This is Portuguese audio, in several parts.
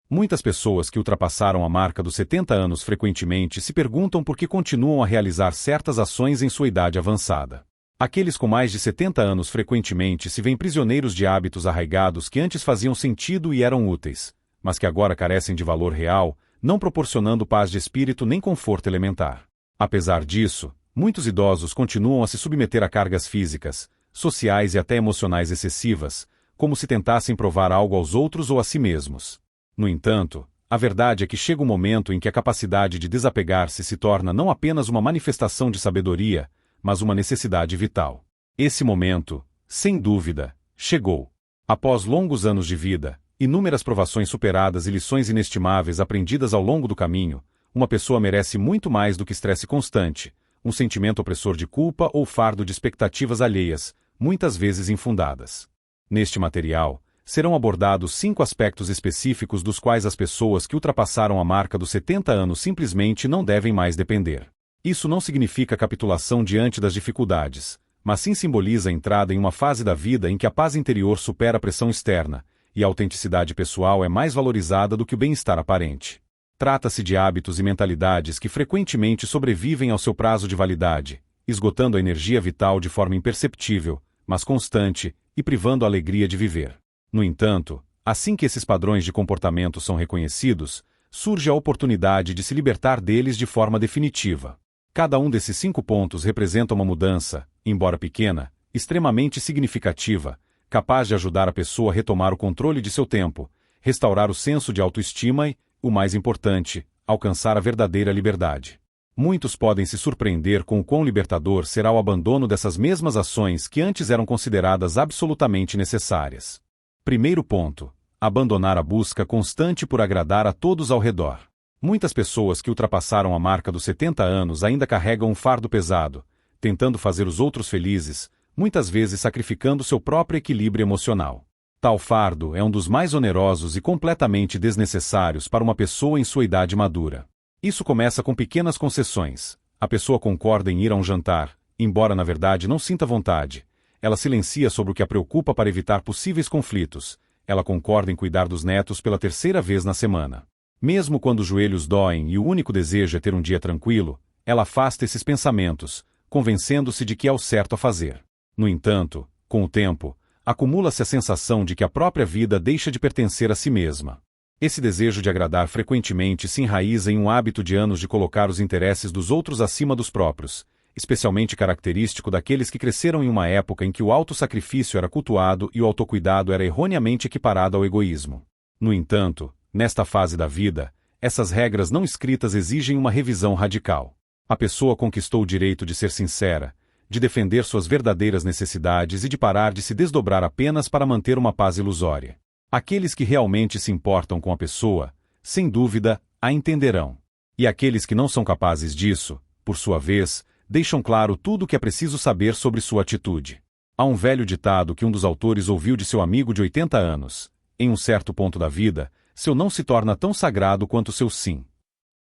Muitas pessoas que ultrapassaram a marca dos 70 anos frequentemente se perguntam por que continuam a realizar certas ações em sua idade avançada. Aqueles com mais de 70 anos frequentemente se veem prisioneiros de hábitos arraigados que antes faziam sentido e eram úteis, mas que agora carecem de valor real, não proporcionando paz de espírito nem conforto elementar. Apesar disso, muitos idosos continuam a se submeter a cargas físicas, sociais e até emocionais excessivas, como se tentassem provar algo aos outros ou a si mesmos. No entanto, a verdade é que chega um momento em que a capacidade de desapegar-se se torna não apenas uma manifestação de sabedoria, mas uma necessidade vital. Esse momento, sem dúvida, chegou. Após longos anos de vida, inúmeras provações superadas e lições inestimáveis aprendidas ao longo do caminho, uma pessoa merece muito mais do que estresse constante, um sentimento opressor de culpa ou fardo de expectativas alheias, muitas vezes infundadas. Neste material, serão abordados 5 aspectos específicos dos quais as pessoas que ultrapassaram a marca dos 70 anos simplesmente não devem mais depender. Isso não significa capitulação diante das dificuldades, mas sim simboliza a entrada em uma fase da vida em que a paz interior supera a pressão externa, e a autenticidade pessoal é mais valorizada do que o bem-estar aparente. Trata-se de hábitos e mentalidades que frequentemente sobrevivem ao seu prazo de validade, esgotando a energia vital de forma imperceptível, mas constante, e privando a alegria de viver. No entanto, assim que esses padrões de comportamento são reconhecidos, surge a oportunidade de se libertar deles de forma definitiva. Cada um desses 5 pontos representa uma mudança, embora pequena, extremamente significativa, capaz de ajudar a pessoa a retomar o controle de seu tempo, restaurar o senso de autoestima e, o mais importante, alcançar a verdadeira liberdade. Muitos podem se surpreender com o quão libertador será o abandono dessas mesmas ações que antes eram consideradas absolutamente necessárias. Primeiro ponto: abandonar a busca constante por agradar a todos ao redor. Muitas pessoas que ultrapassaram a marca dos 70 anos ainda carregam um fardo pesado, tentando fazer os outros felizes, muitas vezes sacrificando seu próprio equilíbrio emocional. Tal fardo é um dos mais onerosos e completamente desnecessários para uma pessoa em sua idade madura. Isso começa com pequenas concessões. A pessoa concorda em ir a um jantar, embora na verdade não sinta vontade. Ela silencia sobre o que a preocupa para evitar possíveis conflitos. Ela concorda em cuidar dos netos pela 3ª vez na semana. Mesmo quando os joelhos doem e o único desejo é ter um dia tranquilo, ela afasta esses pensamentos, convencendo-se de que é o certo a fazer. No entanto, com o tempo, acumula-se a sensação de que a própria vida deixa de pertencer a si mesma. Esse desejo de agradar frequentemente se enraiza em um hábito de anos de colocar os interesses dos outros acima dos próprios, especialmente característico daqueles que cresceram em uma época em que o autossacrifício era cultuado e o autocuidado era erroneamente equiparado ao egoísmo. No entanto, nesta fase da vida, essas regras não escritas exigem uma revisão radical. A pessoa conquistou o direito de ser sincera, de defender suas verdadeiras necessidades e de parar de se desdobrar apenas para manter uma paz ilusória. Aqueles que realmente se importam com a pessoa, sem dúvida, a entenderão. E aqueles que não são capazes disso, por sua vez, deixam claro tudo o que é preciso saber sobre sua atitude. Há um velho ditado que um dos autores ouviu de seu amigo de 80 anos: em um certo ponto da vida, seu não se torna tão sagrado quanto seu sim.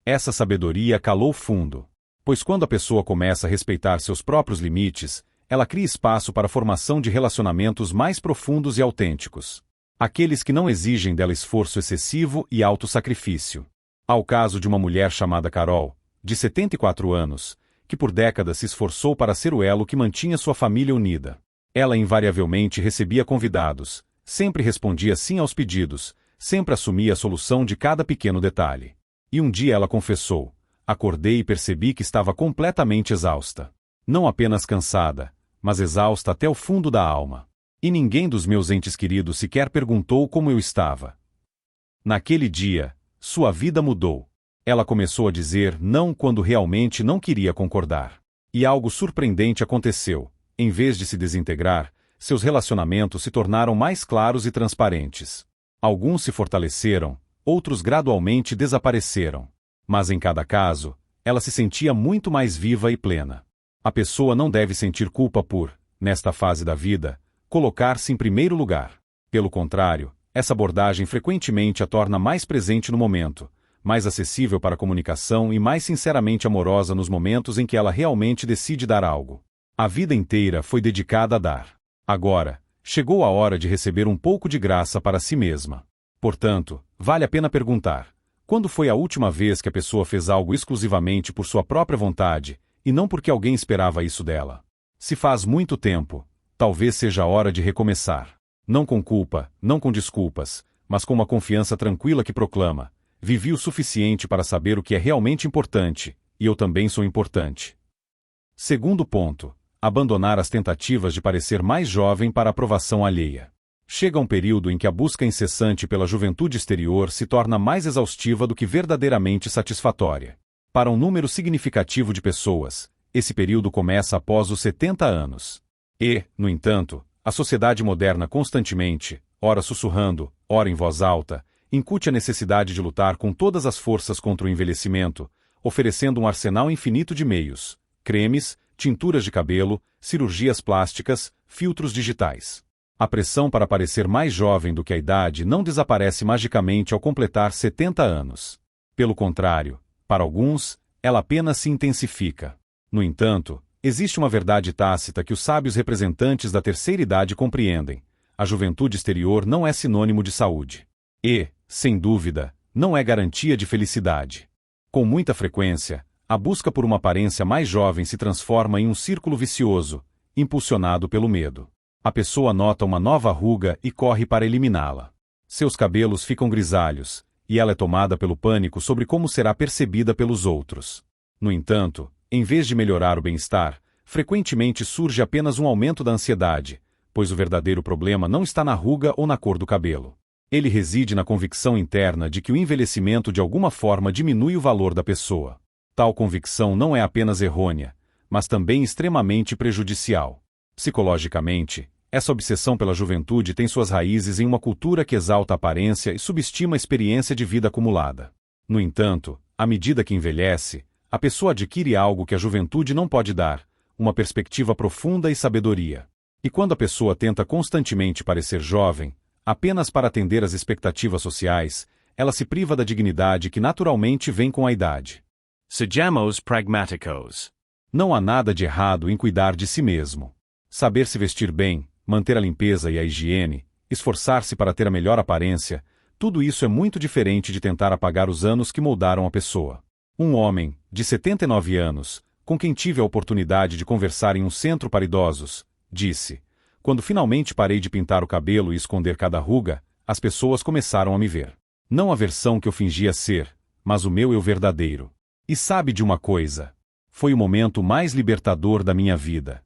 Essa sabedoria calou fundo, pois quando a pessoa começa a respeitar seus próprios limites, ela cria espaço para a formação de relacionamentos mais profundos e autênticos. Aqueles que não exigem dela esforço excessivo e autossacrifício. Há o caso de uma mulher chamada Carol, de 74 anos, que por décadas se esforçou para ser o elo que mantinha sua família unida. Ela invariavelmente recebia convidados, sempre respondia sim aos pedidos, sempre assumia a solução de cada pequeno detalhe. E um dia ela confessou: acordei e percebi que estava completamente exausta. Não apenas cansada, mas exausta até o fundo da alma. E ninguém dos meus entes queridos sequer perguntou como eu estava. Naquele dia, sua vida mudou. Ela começou a dizer não quando realmente não queria concordar. E algo surpreendente aconteceu. Em vez de se desintegrar, seus relacionamentos se tornaram mais claros e transparentes. Alguns se fortaleceram, outros gradualmente desapareceram. Mas em cada caso, ela se sentia muito mais viva e plena. A pessoa não deve sentir culpa por, nesta fase da vida, colocar-se em primeiro lugar. Pelo contrário, essa abordagem frequentemente a torna mais presente no momento, mais acessível para a comunicação e mais sinceramente amorosa nos momentos em que ela realmente decide dar algo. A vida inteira foi dedicada a dar. Agora, chegou a hora de receber um pouco de graça para si mesma. Portanto, Vale a pena perguntar: quando foi a última vez que a pessoa fez algo exclusivamente por sua própria vontade, e não porque alguém esperava isso dela? Se faz muito tempo, talvez seja a hora de recomeçar. Não com culpa, não com desculpas, mas com uma confiança tranquila que proclama: vivi o suficiente para saber o que é realmente importante, e eu também sou importante. Segundo ponto: abandonar as tentativas de parecer mais jovem para aprovação alheia. Chega um período em que a busca incessante pela juventude exterior se torna mais exaustiva do que verdadeiramente satisfatória. Para um número significativo de pessoas, esse período começa após os 70 anos. E, no entanto, a sociedade moderna constantemente, ora sussurrando, ora em voz alta, incute a necessidade de lutar com todas as forças contra o envelhecimento, oferecendo um arsenal infinito de meios: cremes, tinturas de cabelo, cirurgias plásticas, filtros digitais. A pressão para parecer mais jovem do que a idade não desaparece magicamente ao completar 70 anos. Pelo contrário, para alguns, ela apenas se intensifica. No entanto, existe uma verdade tácita que os sábios representantes da terceira idade compreendem: a juventude exterior não é sinônimo de saúde. E, sem dúvida, não é garantia de felicidade. Com muita frequência, a busca por uma aparência mais jovem se transforma em um círculo vicioso, impulsionado pelo medo. A pessoa nota uma nova ruga e corre para eliminá-la. Seus cabelos ficam grisalhos, e ela é tomada pelo pânico sobre como será percebida pelos outros. No entanto, em vez de melhorar o bem-estar, frequentemente surge apenas um aumento da ansiedade, pois o verdadeiro problema não está na ruga ou na cor do cabelo. Ele reside na convicção interna de que o envelhecimento de alguma forma diminui o valor da pessoa. Tal convicção não é apenas errônea, mas também extremamente prejudicial. Psicologicamente, essa obsessão pela juventude tem suas raízes em uma cultura que exalta a aparência e subestima a experiência de vida acumulada. No entanto, à medida que envelhece, a pessoa adquire algo que a juventude não pode dar: uma perspectiva profunda e sabedoria. E quando a pessoa tenta constantemente parecer jovem, apenas para atender às expectativas sociais, ela se priva da dignidade que naturalmente vem com a idade. Sejamos pragmáticos. Não há nada de errado em cuidar de si mesmo. Saber se vestir bem, manter a limpeza e a higiene, esforçar-se para ter a melhor aparência, tudo isso é muito diferente de tentar apagar os anos que moldaram a pessoa. Um homem, de 79 anos, com quem tive a oportunidade de conversar em um centro para idosos, disse: quando finalmente parei de pintar o cabelo e esconder cada ruga, as pessoas começaram a me ver. Não a versão que eu fingia ser, mas o meu eu verdadeiro. E sabe de uma coisa? Foi o momento mais libertador da minha vida.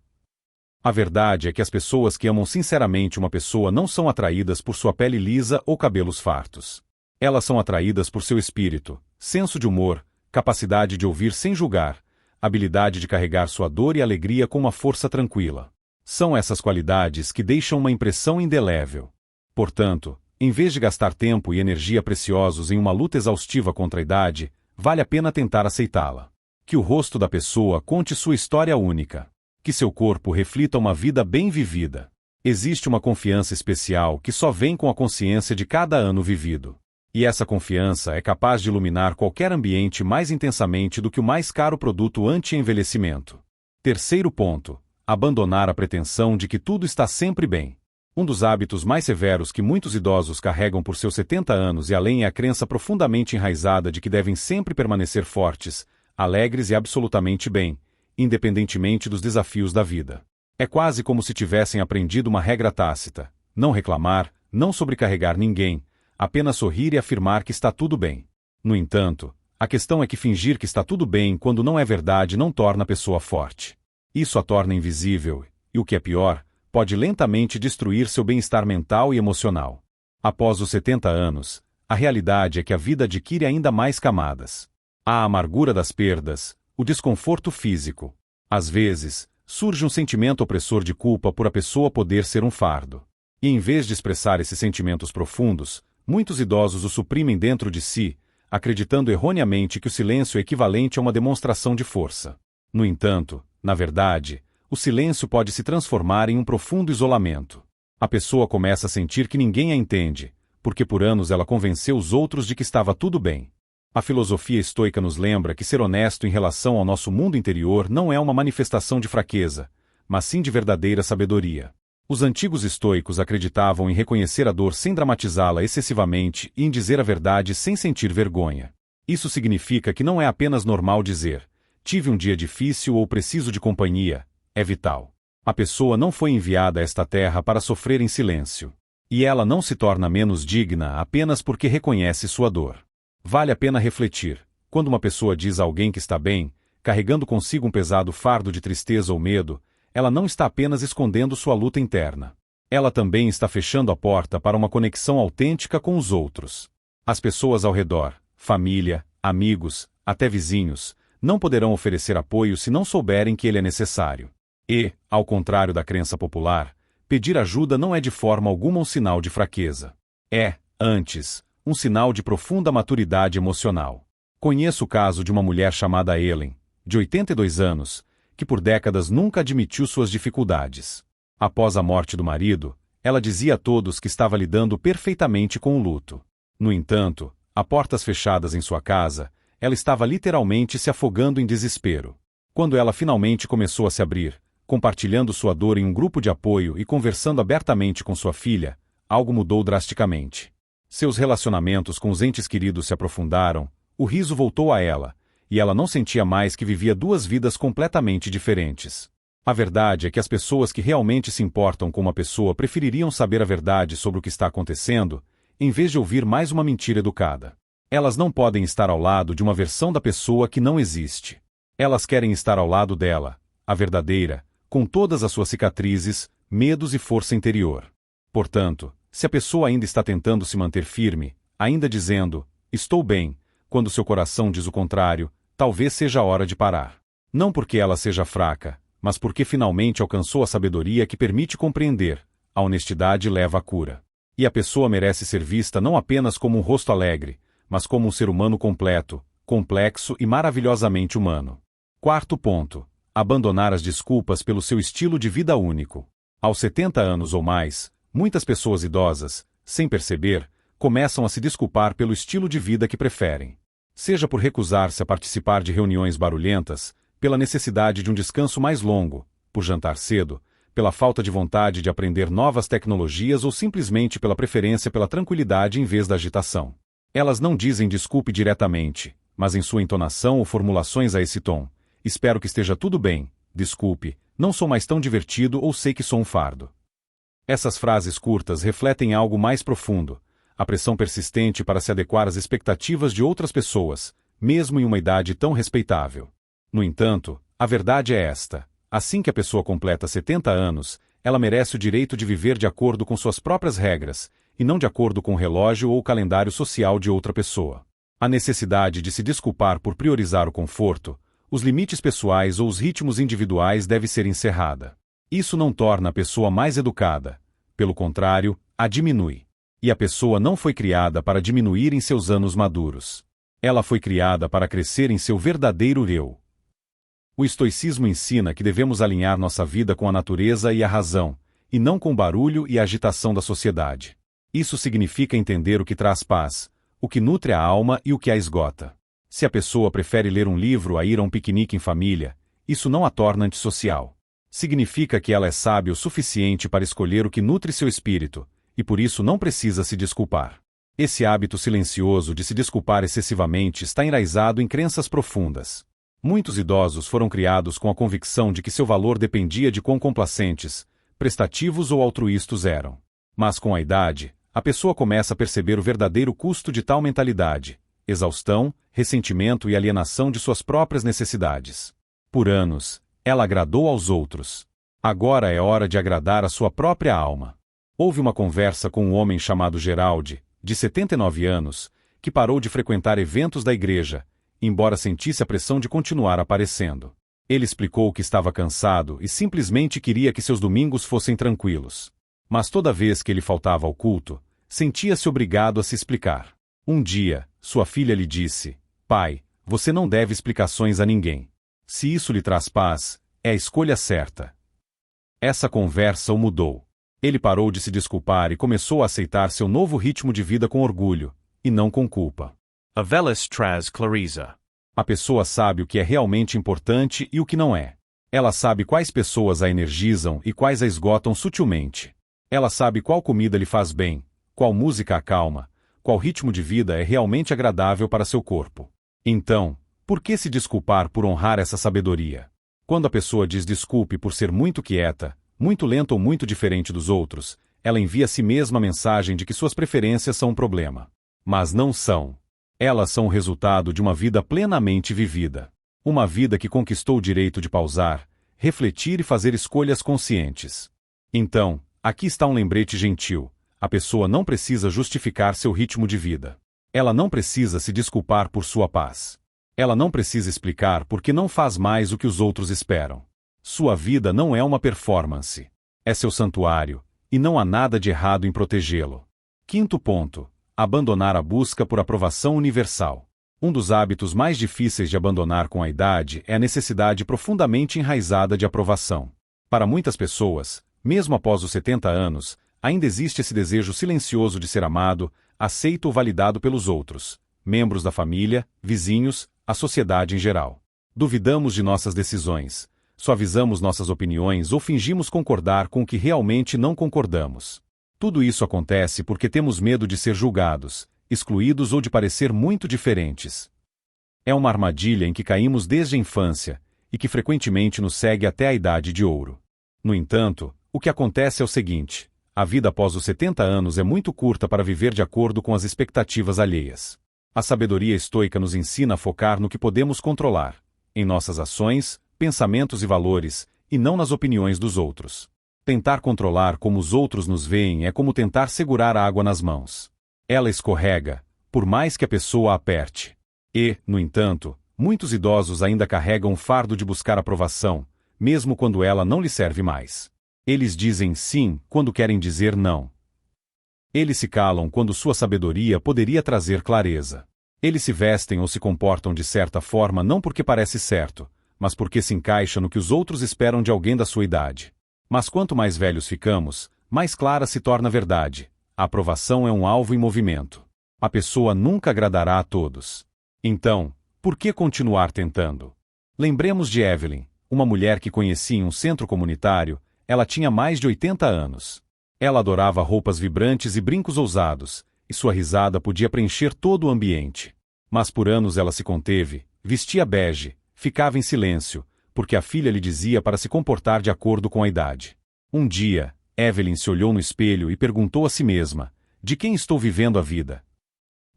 A verdade é que as pessoas que amam sinceramente uma pessoa não são atraídas por sua pele lisa ou cabelos fartos. Elas são atraídas por seu espírito, senso de humor, capacidade de ouvir sem julgar, habilidade de carregar sua dor e alegria com uma força tranquila. São essas qualidades que deixam uma impressão indelével. Portanto, em vez de gastar tempo e energia preciosos em uma luta exaustiva contra a idade, vale a pena tentar aceitá-la. Que o rosto da pessoa conte sua história única. Que seu corpo reflita uma vida bem vivida. Existe uma confiança especial que só vem com a consciência de cada ano vivido. E essa confiança é capaz de iluminar qualquer ambiente mais intensamente do que o mais caro produto anti-envelhecimento. Terceiro ponto: abandonar a pretensão de que tudo está sempre bem. Um dos hábitos mais severos que muitos idosos carregam por seus 70 anos e além é a crença profundamente enraizada de que devem sempre permanecer fortes, alegres e absolutamente bem, independentemente dos desafios da vida. É quase como se tivessem aprendido uma regra tácita: não reclamar, não sobrecarregar ninguém, apenas sorrir e afirmar que está tudo bem. No entanto, a questão é que fingir que está tudo bem quando não é verdade não torna a pessoa forte. Isso a torna invisível, e o que é pior, pode lentamente destruir seu bem-estar mental e emocional. Após os 70 anos, a realidade é que a vida adquire ainda mais camadas. Há a amargura das perdas, o desconforto físico. Às vezes, surge um sentimento opressor de culpa por a pessoa poder ser um fardo. E em vez de expressar esses sentimentos profundos, muitos idosos os suprimem dentro de si, acreditando erroneamente que o silêncio é equivalente a uma demonstração de força. No entanto, na verdade, o silêncio pode se transformar em um profundo isolamento. A pessoa começa a sentir que ninguém a entende, porque por anos ela convenceu os outros de que estava tudo bem. A filosofia estoica nos lembra que ser honesto em relação ao nosso mundo interior não é uma manifestação de fraqueza, mas sim de verdadeira sabedoria. Os antigos estoicos acreditavam em reconhecer a dor sem dramatizá-la excessivamente e em dizer a verdade sem sentir vergonha. Isso significa que não é apenas normal dizer, tive um dia difícil ou preciso de companhia, é vital. A pessoa não foi enviada a esta terra para sofrer em silêncio. E ela não se torna menos digna apenas porque reconhece sua dor. Vale a pena refletir, quando uma pessoa diz a alguém que está bem, carregando consigo um pesado fardo de tristeza ou medo, ela não está apenas escondendo sua luta interna. Ela também está fechando a porta para uma conexão autêntica com os outros. As pessoas ao redor, família, amigos, até vizinhos, não poderão oferecer apoio se não souberem que ele é necessário. E, ao contrário da crença popular, pedir ajuda não é de forma alguma um sinal de fraqueza. É, antes, um sinal de profunda maturidade emocional. Conheço o caso de uma mulher chamada Ellen, de 82 anos, que por décadas nunca admitiu suas dificuldades. Após a morte do marido, ela dizia a todos que estava lidando perfeitamente com o luto. No entanto, a portas fechadas em sua casa, ela estava literalmente se afogando em desespero. Quando ela finalmente começou a se abrir, compartilhando sua dor em um grupo de apoio e conversando abertamente com sua filha, algo mudou drasticamente. Seus relacionamentos com os entes queridos se aprofundaram, o riso voltou a ela, e ela não sentia mais que vivia duas vidas completamente diferentes. A verdade é que as pessoas que realmente se importam com uma pessoa prefeririam saber a verdade sobre o que está acontecendo, em vez de ouvir mais uma mentira educada. Elas não podem estar ao lado de uma versão da pessoa que não existe. Elas querem estar ao lado dela, a verdadeira, com todas as suas cicatrizes, medos e força interior. Portanto, se a pessoa ainda está tentando se manter firme, ainda dizendo, estou bem, quando seu coração diz o contrário, talvez seja a hora de parar. Não porque ela seja fraca, mas porque finalmente alcançou a sabedoria que permite compreender, a honestidade leva à cura. E a pessoa merece ser vista não apenas como um rosto alegre, mas como um ser humano completo, complexo e maravilhosamente humano. Quarto ponto. Abandonar as desculpas pelo seu estilo de vida único. Aos 70 anos ou mais, muitas pessoas idosas, sem perceber, começam a se desculpar pelo estilo de vida que preferem. Seja por recusar-se a participar de reuniões barulhentas, pela necessidade de um descanso mais longo, por jantar cedo, pela falta de vontade de aprender novas tecnologias ou simplesmente pela preferência pela tranquilidade em vez da agitação. Elas não dizem desculpe diretamente, mas em sua entonação ou formulações a esse tom. Espero que esteja tudo bem, desculpe, não sou mais tão divertido ou sei que sou um fardo. Essas frases curtas refletem algo mais profundo, a pressão persistente para se adequar às expectativas de outras pessoas, mesmo em uma idade tão respeitável. No entanto, a verdade é esta: assim que a pessoa completa 70 anos, ela merece o direito de viver de acordo com suas próprias regras, e não de acordo com o relógio ou o calendário social de outra pessoa. A necessidade de se desculpar por priorizar o conforto, os limites pessoais ou os ritmos individuais deve ser encerrada. Isso não torna a pessoa mais educada, pelo contrário, a diminui. E a pessoa não foi criada para diminuir em seus anos maduros. Ela foi criada para crescer em seu verdadeiro eu. O estoicismo ensina que devemos alinhar nossa vida com a natureza e a razão, e não com o barulho e a agitação da sociedade. Isso significa entender o que traz paz, o que nutre a alma e o que a esgota. Se a pessoa prefere ler um livro a ir a um piquenique em família, isso não a torna antissocial. Significa que ela é sábia o suficiente para escolher o que nutre seu espírito, e por isso não precisa se desculpar. Esse hábito silencioso de se desculpar excessivamente está enraizado em crenças profundas. Muitos idosos foram criados com a convicção de que seu valor dependia de quão complacentes, prestativos ou altruístas eram. Mas com a idade, a pessoa começa a perceber o verdadeiro custo de tal mentalidade: exaustão, ressentimento e alienação de suas próprias necessidades. Por anos, ela agradou aos outros. Agora é hora de agradar a sua própria alma. Houve uma conversa com um homem chamado Gerald, de 79 anos, que parou de frequentar eventos da igreja, embora sentisse a pressão de continuar aparecendo. Ele explicou que estava cansado e simplesmente queria que seus domingos fossem tranquilos. Mas toda vez que ele faltava ao culto, sentia-se obrigado a se explicar. Um dia, sua filha lhe disse: "Pai, você não deve explicações a ninguém. Se isso lhe traz paz, é a escolha certa." Essa conversa o mudou. Ele parou de se desculpar e começou a aceitar seu novo ritmo de vida com orgulho, e não com culpa. Avelis traz clareza. A pessoa sabe o que é realmente importante e o que não é. Ela sabe quais pessoas a energizam e quais a esgotam sutilmente. Ela sabe qual comida lhe faz bem, qual música acalma, qual ritmo de vida é realmente agradável para seu corpo. Então, por que se desculpar por honrar essa sabedoria? Quando a pessoa diz desculpe por ser muito quieta, muito lenta ou muito diferente dos outros, ela envia a si mesma a mensagem de que suas preferências são um problema. Mas não são. Elas são o resultado de uma vida plenamente vivida. Uma vida que conquistou o direito de pausar, refletir e fazer escolhas conscientes. Então, aqui está um lembrete gentil. A pessoa não precisa justificar seu ritmo de vida. Ela não precisa se desculpar por sua paz. Ela não precisa explicar por que não faz mais o que os outros esperam. Sua vida não é uma performance. É seu santuário, e não há nada de errado em protegê-lo. Quinto ponto: abandonar a busca por aprovação universal. Um dos hábitos mais difíceis de abandonar com a idade é a necessidade profundamente enraizada de aprovação. Para muitas pessoas, mesmo após os 70 anos, ainda existe esse desejo silencioso de ser amado, aceito ou validado pelos outros, membros da família, vizinhos, a sociedade em geral. Duvidamos de nossas decisões, suavizamos nossas opiniões ou fingimos concordar com o que realmente não concordamos. Tudo isso acontece porque temos medo de ser julgados, excluídos ou de parecer muito diferentes. É uma armadilha em que caímos desde a infância e que frequentemente nos segue até a idade de ouro. No entanto, o que acontece é o seguinte: a vida após os 70 anos é muito curta para viver de acordo com as expectativas alheias. A sabedoria estoica nos ensina a focar no que podemos controlar, em nossas ações, pensamentos e valores, e não nas opiniões dos outros. Tentar controlar como os outros nos veem é como tentar segurar a água nas mãos. Ela escorrega, por mais que a pessoa a aperte. E, no entanto, muitos idosos ainda carregam o fardo de buscar aprovação, mesmo quando ela não lhe serve mais. Eles dizem sim quando querem dizer não. Eles se calam quando sua sabedoria poderia trazer clareza. Eles se vestem ou se comportam de certa forma não porque parece certo, mas porque se encaixa no que os outros esperam de alguém da sua idade. Mas quanto mais velhos ficamos, mais clara se torna a verdade. A aprovação é um alvo em movimento. A pessoa nunca agradará a todos. Então, por que continuar tentando? Lembremos de Evelyn, uma mulher que conheci em um centro comunitário. Ela tinha mais de 80 anos. Ela adorava roupas vibrantes e brincos ousados, e sua risada podia preencher todo o ambiente. Mas por anos ela se conteve, vestia bege, ficava em silêncio, porque a filha lhe dizia para se comportar de acordo com a idade. Um dia, Evelyn se olhou no espelho e perguntou a si mesma: de quem estou vivendo a vida?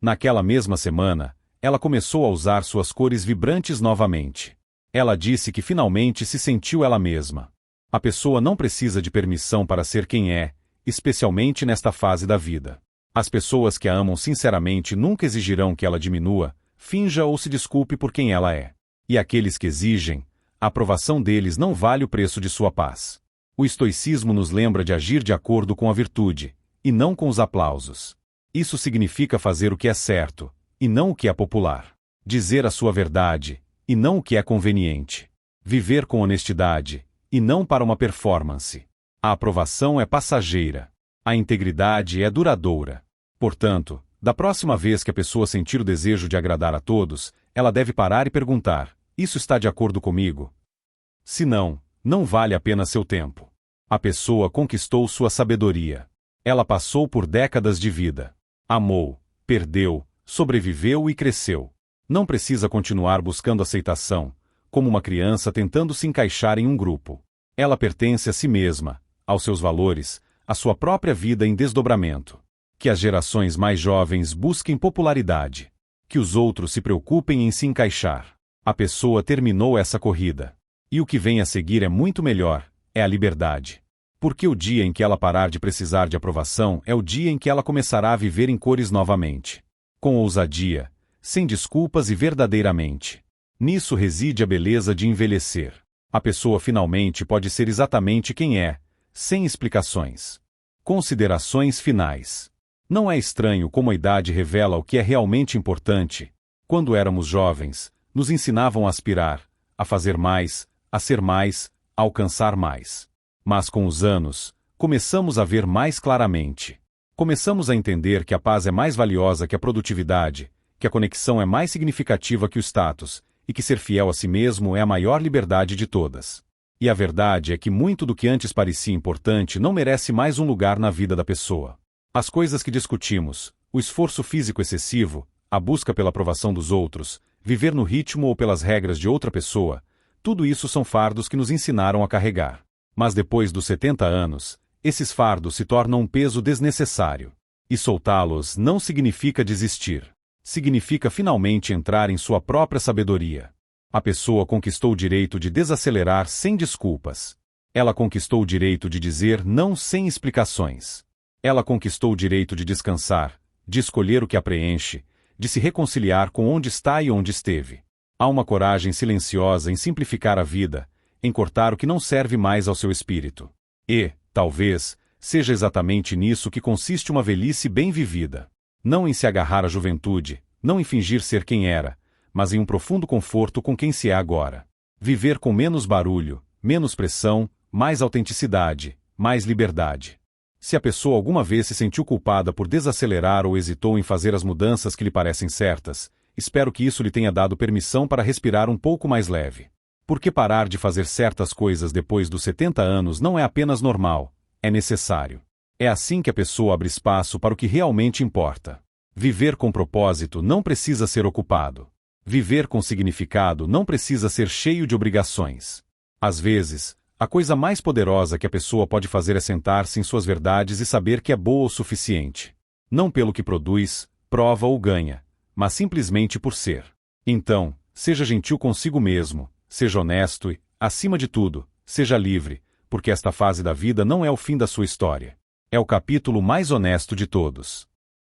Naquela mesma semana, ela começou a usar suas cores vibrantes novamente. Ela disse que finalmente se sentiu ela mesma. A pessoa não precisa de permissão para ser quem é, especialmente nesta fase da vida. As pessoas que a amam sinceramente nunca exigirão que ela diminua, finja ou se desculpe por quem ela é. E aqueles que exigem, a aprovação deles não vale o preço de sua paz. O estoicismo nos lembra de agir de acordo com a virtude, e não com os aplausos. Isso significa fazer o que é certo, e não o que é popular. Dizer a sua verdade, e não o que é conveniente. Viver com honestidade, e não para uma performance. A aprovação é passageira. A integridade é duradoura. Portanto, da próxima vez que a pessoa sentir o desejo de agradar a todos, ela deve parar e perguntar: isso está de acordo comigo? Se não, não vale a pena seu tempo. A pessoa conquistou sua sabedoria. Ela passou por décadas de vida. Amou, perdeu, sobreviveu e cresceu. Não precisa continuar buscando aceitação, como uma criança tentando se encaixar em um grupo. Ela pertence a si mesma, aos seus valores, à sua própria vida em desdobramento. Que as gerações mais jovens busquem popularidade. Que os outros se preocupem em se encaixar. A pessoa terminou essa corrida. E o que vem a seguir é muito melhor, é a liberdade. Porque o dia em que ela parar de precisar de aprovação é o dia em que ela começará a viver em cores novamente. Com ousadia, sem desculpas e verdadeiramente. Nisso reside a beleza de envelhecer. A pessoa finalmente pode ser exatamente quem é, sem explicações. Considerações finais. Não é estranho como a idade revela o que é realmente importante. Quando éramos jovens, nos ensinavam a aspirar, a fazer mais, a ser mais, a alcançar mais. Mas com os anos, começamos a ver mais claramente. Começamos a entender que a paz é mais valiosa que a produtividade, que a conexão é mais significativa que o status, e que ser fiel a si mesmo é a maior liberdade de todas. E a verdade é que muito do que antes parecia importante não merece mais um lugar na vida da pessoa. As coisas que discutimos, o esforço físico excessivo, a busca pela aprovação dos outros, viver no ritmo ou pelas regras de outra pessoa, tudo isso são fardos que nos ensinaram a carregar. Mas depois dos 70 anos, esses fardos se tornam um peso desnecessário. E soltá-los não significa desistir. Significa finalmente entrar em sua própria sabedoria. A pessoa conquistou o direito de desacelerar sem desculpas. Ela conquistou o direito de dizer não sem explicações. Ela conquistou o direito de descansar, de escolher o que a preenche, de se reconciliar com onde está e onde esteve. Há uma coragem silenciosa em simplificar a vida, em cortar o que não serve mais ao seu espírito. E, talvez, seja exatamente nisso que consiste uma velhice bem vivida. Não em se agarrar à juventude, não em fingir ser quem era, mas em um profundo conforto com quem se é agora. Viver com menos barulho, menos pressão, mais autenticidade, mais liberdade. Se a pessoa alguma vez se sentiu culpada por desacelerar ou hesitou em fazer as mudanças que lhe parecem certas, espero que isso lhe tenha dado permissão para respirar um pouco mais leve. Porque parar de fazer certas coisas depois dos 70 anos não é apenas normal, é necessário. É assim que a pessoa abre espaço para o que realmente importa. Viver com propósito não precisa ser ocupado. Viver com significado não precisa ser cheio de obrigações. Às vezes, a coisa mais poderosa que a pessoa pode fazer é sentar-se em suas verdades e saber que é boa o suficiente. Não pelo que produz, prova ou ganha, mas simplesmente por ser. Então, seja gentil consigo mesmo, seja honesto e, acima de tudo, seja livre, porque esta fase da vida não é o fim da sua história. É o capítulo mais honesto de todos.